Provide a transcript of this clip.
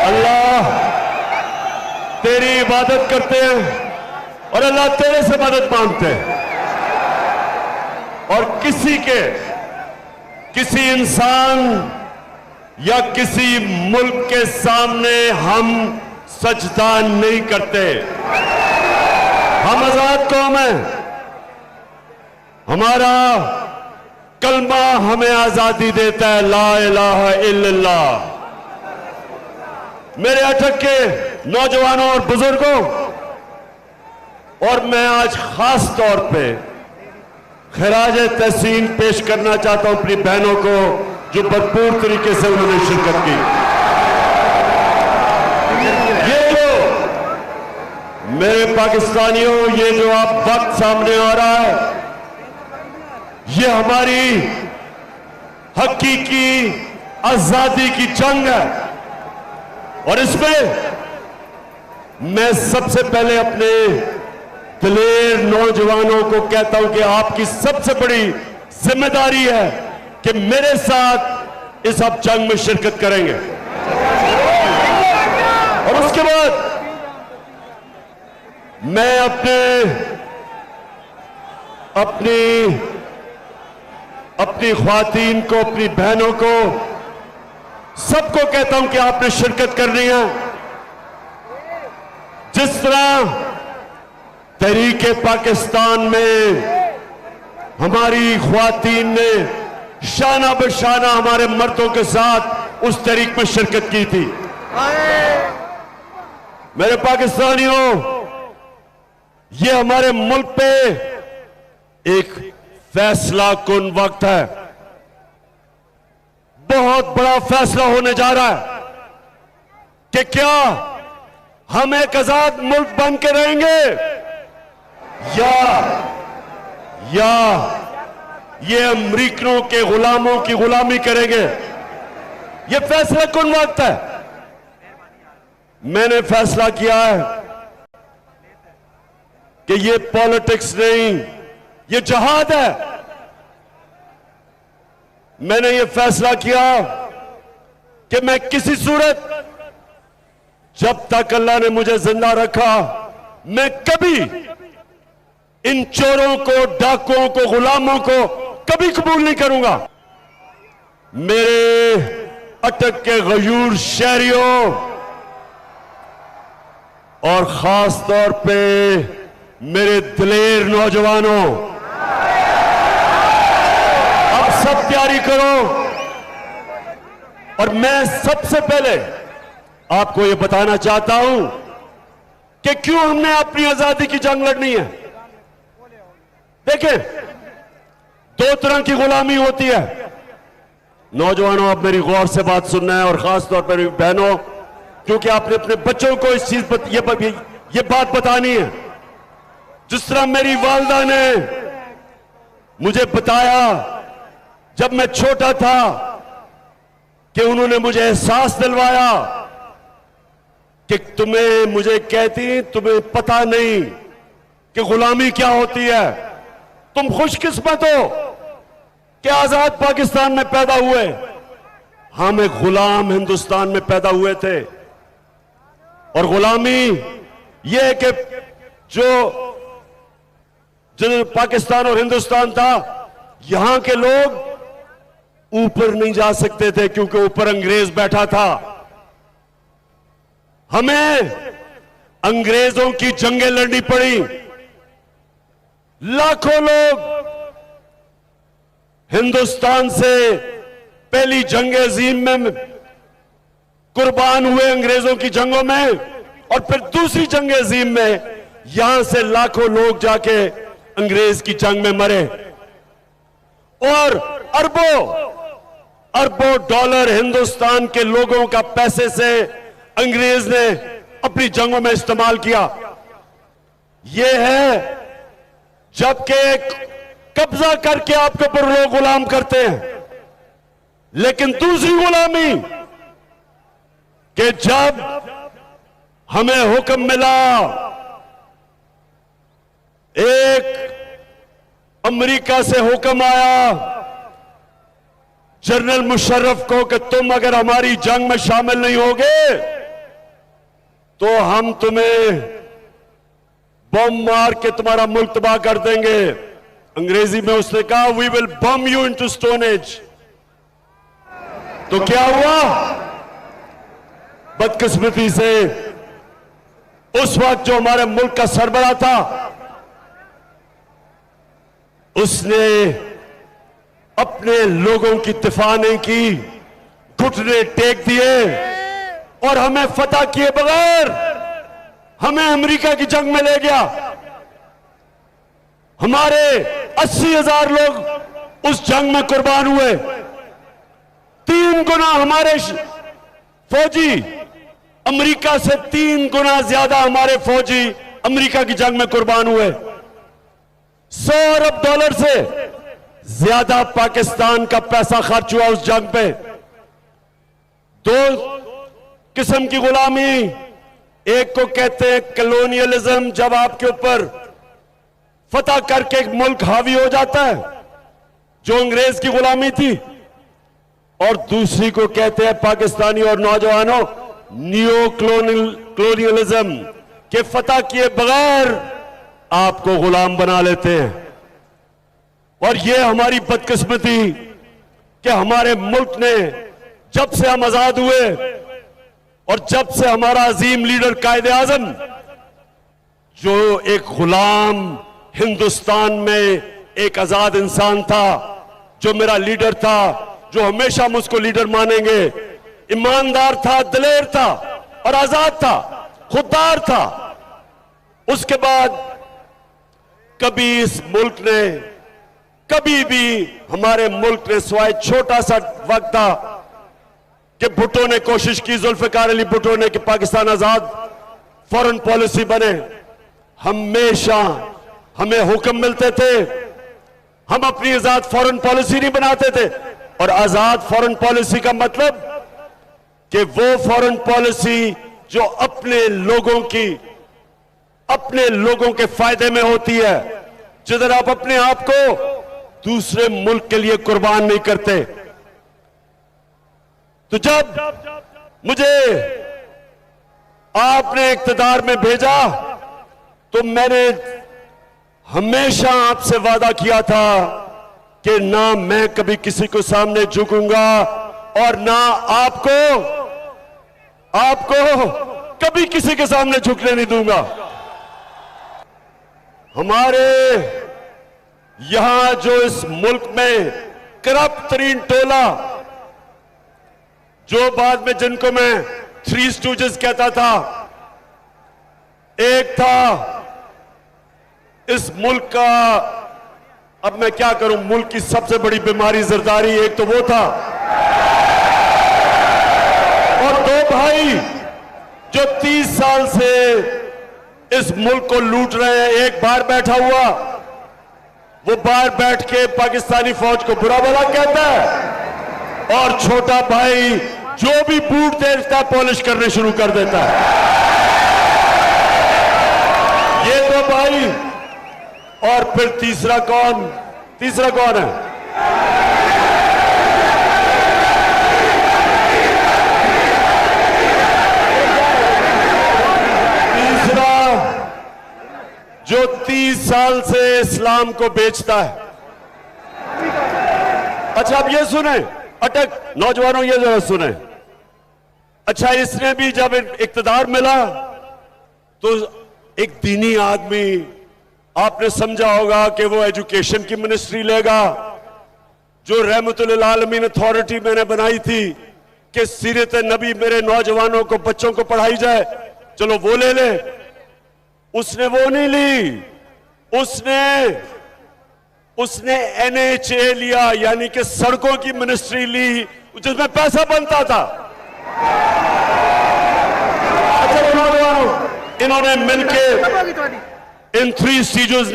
अल्लाह तेरी इबादत करते हैं और अल्लाह तेरे से मदद मांगते हैं। और किसी इंसान या किसी मुल्क के सामने हम सजदा नहीं करते। हम आजाद कौम हैं। हमारा कलमा हमें आजादी देता है, ला इलाहा इल्लल्लाह। मेरे अटक के नौजवानों और बुजुर्गों, और मैं आज खास तौर पे खिराज तहसीन पेश करना चाहता हूं अपनी बहनों को जो भरपूर तरीके से उन्होंने शिरकत की। ये जो मेरे पाकिस्तानियों, ये जो आप वक्त सामने आ रहा है, ये हमारी हकीकी आजादी की जंग है। और इसमें मैं सबसे पहले अपने दिलेर नौजवानों को कहता हूं कि आपकी सबसे बड़ी जिम्मेदारी है कि मेरे साथ इस आप जंग में शिरकत करेंगे। और उसके बाद मैं अपनी ख्वातीन को, अपनी बहनों को, सबको कहता हूं कि आपने शिरकत करनी है। जिस तरह तहरीक पाकिस्तान में हमारी ख्वातीन ने शाना बशाना हमारे मर्दों के साथ उस तहरीक में शिरकत की थी। मेरे पाकिस्तानियों, ये हमारे मुल्क पे एक फैसला कुन वक्त है। बहुत बड़ा फैसला होने जा रहा है कि क्या हम एक आजाद मुल्क बन के रहेंगे या ये अमरीकियों के गुलामों की गुलामी करेंगे। ये फैसला कुन वक्त है। मैंने फैसला किया है कि ये पॉलिटिक्स नहीं, ये जहाद है। मैंने ये फैसला किया कि मैं किसी सूरत, जब तक अल्लाह ने मुझे जिंदा रखा, मैं कभी इन चोरों को, डाकुओं को, गुलामों को कभी कबूल नहीं करूंगा। मेरे अटक के गयूर शहरियों और खास तौर पे मेरे दिलेर नौजवानों, अब सब तैयारी करो। और मैं सबसे पहले आपको यह बताना चाहता हूं कि क्यों हमने अपनी आजादी की जंग लड़नी है। देखिए, दो तरह की गुलामी होती है। नौजवानों, आप मेरी गौर से बात सुनना है, और खास तौर पर बहनों, क्योंकि आपने अपने बच्चों को इस चीज पर ये बात बतानी है। जिस तरह मेरी वालिदा ने मुझे बताया जब मैं छोटा था, कि उन्होंने मुझे एहसास दिलवाया कि मुझे कहती, तुम्हें पता नहीं कि गुलामी क्या होती है। तुम खुशकिस्मत हो कि आजाद पाकिस्तान में पैदा हुए। हम एक गुलाम हिंदुस्तान में पैदा हुए थे। और गुलामी यह है कि जो पाकिस्तान और हिंदुस्तान था, यहां के लोग ऊपर नहीं जा सकते थे क्योंकि ऊपर अंग्रेज बैठा था। हमें अंग्रेजों की जंगें लड़नी पड़ी। लाखों लोग हिंदुस्तान से पहली जंग अजीम में कुर्बान हुए अंग्रेजों की जंगों में, और फिर दूसरी जंग अजीम में यहां से लाखों लोग जाके अंग्रेज की जंग में मरे। और अरबों डॉलर हिंदुस्तान के लोगों का पैसे से अंग्रेज ने अपनी जंगों में इस्तेमाल किया। यह है जबकि कब्जा करके आपके ऊपर लोग गुलाम करते हैं। लेकिन दूसरी गुलामी कि जब हमें हुक्म मिला एक अमेरिका से हुक्म आया जनरल मुशर्रफ को कि तुम अगर हमारी जंग में शामिल नहीं होगे तो हम तुम्हें बम मार के तुम्हारा मुल्क तबाह कर देंगे। अंग्रेजी में उसने कहा, we will bomb you into stone age. तो क्या हुआ? बदकिस्मती से उस वक्त जो हमारे मुल्क का सरबराह था, उसने अपने लोगों की दिफा नहीं की, घुटने टेक दिए और हमें फतह किए बगैर हमें अमेरिका की जंग में ले गया। हमारे 80,000 लोग उस जंग में कुर्बान हुए। 3 गुना हमारे फौजी, अमेरिका से 3 गुना ज्यादा हमारे फौजी अमेरिका की जंग में कुर्बान हुए। $100 अरब से ज्यादा पाकिस्तान का पैसा खर्च हुआ उस जंग पे। 2 किस्म की गुलामी, एक को कहते हैं कॉलोनियलिज्म, जब आपके ऊपर फतह करके एक मुल्क हावी हो जाता है, जो अंग्रेज की गुलामी थी, और दूसरी को कहते हैं पाकिस्तानी और नौजवानों नियो कॉलोनियलिज्म, के फतह किए बगैर आपको गुलाम बना लेते हैं। और यह हमारी बदकिस्मती कि हमारे मुल्क ने जब से हम आजाद हुए और जब से हमारा अजीम लीडर कायदे आजम, जो एक गुलाम हिंदुस्तान में एक आजाद इंसान था, जो मेरा लीडर था, जो हमेशा हम उसको लीडर मानेंगे, ईमानदार था, दिलेर था और आजाद था, खुददार था। उसके बाद कभी इस मुल्क ने, कभी भी हमारे मुल्क ने, सिवाय छोटा सा वक्त था कि भुट्टो ने कोशिश की, जुल्फिकार अली भुट्टो ने, कि पाकिस्तान आजाद फॉरेन पॉलिसी बने, हमेशा हमें हुक्म मिलते थे, हम अपनी आजाद फॉरेन पॉलिसी नहीं बनाते थे। और आजाद फॉरेन पॉलिसी का मतलब कि वो फॉरेन पॉलिसी जो अपने लोगों के फायदे में होती है, जिधर आप अपने आप को दूसरे मुल्क के लिए कुर्बान नहीं करते। तो जब मुझे आपने इख्तिदार में भेजा, तो मैंने हमेशा आपसे वादा किया था कि ना मैं कभी किसी को सामने झुकूंगा और ना आपको कभी किसी के सामने झुकने नहीं दूंगा। हमारे यहां जो इस मुल्क में करप्ट तरीन टोला, जो बाद में जिनको मैं 3 स्टूजेस कहता था, एक था इस मुल्क का, अब मैं क्या करूं, मुल्क की सबसे बड़ी बीमारी जरदारी, एक तो वो था, और 2 भाई जो 30 साल से इस मुल्क को लूट रहे हैं। एक बाहर बैठा हुआ, वो बाहर बैठ के पाकिस्तानी फौज को बुरा भला कहता है, और छोटा भाई जो भी बूट देखता है पॉलिश करने शुरू कर देता है। ये 2 भाई, और फिर तीसरा कौन है? तीसरा जो 30 साल से इस्लाम को बेचता है। अच्छा, अब ये सुने, अटक नौजवानों, ये जरा सुने। अच्छा, इसने भी जब इख्तिदार मिला तो एक दीनी आदमी, आपने समझा होगा कि वो एजुकेशन की मिनिस्ट्री लेगा, जो रहमतुल आलमीन अथॉरिटी मैंने बनाई थी कि सीरत नबी मेरे नौजवानों को, बच्चों को पढ़ाई जाए, चलो वो ले ले। उसने वो नहीं ली, उसने NHA लिया, यानी कि सड़कों की मिनिस्ट्री ली, जिसमें पैसा बनता था। अच्छा नौजवानों, इन्होंने मिलके इन 3 स्टेजेस